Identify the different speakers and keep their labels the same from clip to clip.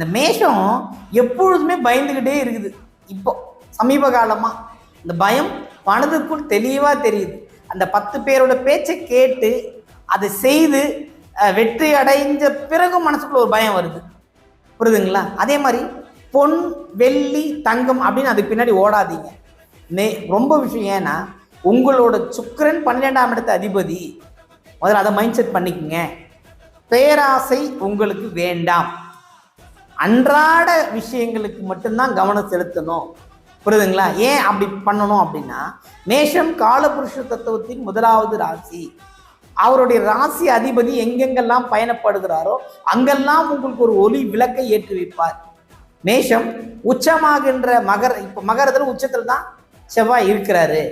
Speaker 1: இந்த மேஷம் எப்பொழுதுமே பயந்துகிட்டே இருக்குது. இப்போ சமீப காலமா இந்த பயம் மனதுக்குள் தெளிவா தெரியுது. அந்த 10 பேரோட பேச்சை கேட்டு அதை செய்து வெற்றி அடைஞ்ச பிறகு மனசுக்குள்ள ஒரு பயம் வருது. புரியுதுங்களா? அதே மாதிரி பொன் வெள்ளி தங்கம் அப்படின்னு அதுக்கு பின்னாடி ஓடாதீங்க. ரொம்ப விஷயம் ஏன்னா உங்களோட சுக்கிரன் 12ஆம் இடத்து அதிபதி. முதல்ல அதை மைண்ட் செட் பண்ணிக்கோங்க. பேராசை உங்களுக்கு வேண்டாம். அன்றாட விஷயங்களுக்கு மட்டும்தான் கவனம் செலுத்தணும். புரியுதுங்களா? ஏன் அப்படி பண்ணணும் அப்படின்னா, மேஷம் காலபுருஷ தத்துவத்தின் முதலாவது ராசி. அவருடைய ராசி அதிபதி எங்கெங்கெல்லாம் பயணப்படுகிறாரோ அங்கெல்லாம் உங்களுக்கு ஒரு ஒளி விளக்கை ஏற்றி வைப்பார். மேஷம் உச்சமாகின்ற இப்போ மகரத்தில் உச்சத்தில் தான் செவ்வாய் இருக்கிறாரு.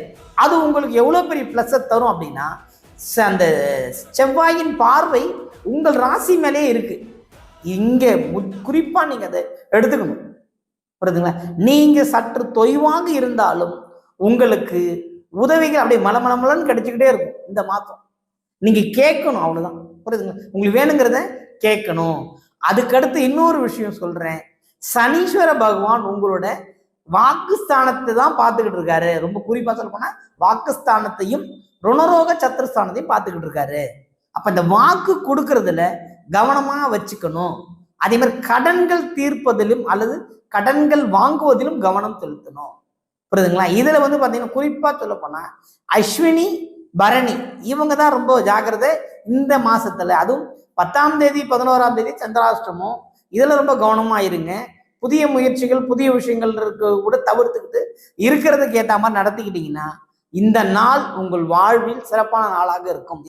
Speaker 1: அது உங்களுக்கு எவ்வளோ பெரிய ப்ளஸ்ஸை தரும் அப்படின்னா, அந்த செவ்வாயின் பார்வை உங்கள் ராசி மேலே இருக்கு. இங்கே குறிப்பாக நீங்கள் அதை எடுத்துக்கணும். புரியுதுங்களா? நீங்கள் சற்று தொய்வாக இருந்தாலும் உங்களுக்கு உதவிகள் அப்படியே மலமலமலன்னு கிடைச்சிக்கிட்டே இருக்கும். இந்த மாதம் நீங்கள் கேட்கணும், அவ்வளோதான். புரியுதுங்களா? உங்களுக்கு வேணுங்கிறத கேட்கணும். அதுக்கடுத்து இன்னொரு விஷயம் சொல்கிறேன். சனீஸ்வர பகவான் உங்களோட வாக்குஸ்தானத்தை தான் பார்த்துக்கிட்டு இருக்காரு. ரொம்ப குறிப்பாக சொல்ல போனால் வாக்குஸ்தானத்தையும் ருணரோக சத்துருஸ்தானத்தையும் பார்த்துக்கிட்டு இருக்காரு. அப்போ இந்த வாக்கு கொடுக்கறதுல கவனமாக வச்சுக்கணும். அதே மாதிரி கடன்கள் தீர்ப்பதிலும் அல்லது கடன்கள் வாங்குவதிலும் கவனம் செலுத்தணும். புரியுதுங்களா? இதில் பார்த்தீங்கன்னா குறிப்பாக சொல்ல போனால் அஸ்வினி பரணி இவங்க தான் ரொம்ப ஜாக்கிரதை இந்த மாசத்துல. அதுவும் 10ஆம் தேதி 11ஆம் தேதி சந்திராஷ்டமம். இதில் ரொம்ப கவனமாக இருங்க. புதிய முயற்சிகள் புதிய விஷயங்கள் கூட தவிர்த்துக்கிட்டு இருக்கிறதுக்கு ஏற்ற மாதிரி நடத்திக்கிட்டீங்கன்னா இந்த நாள் உங்கள் வாழ்வில் சிறப்பான நாளாக இருக்கும்.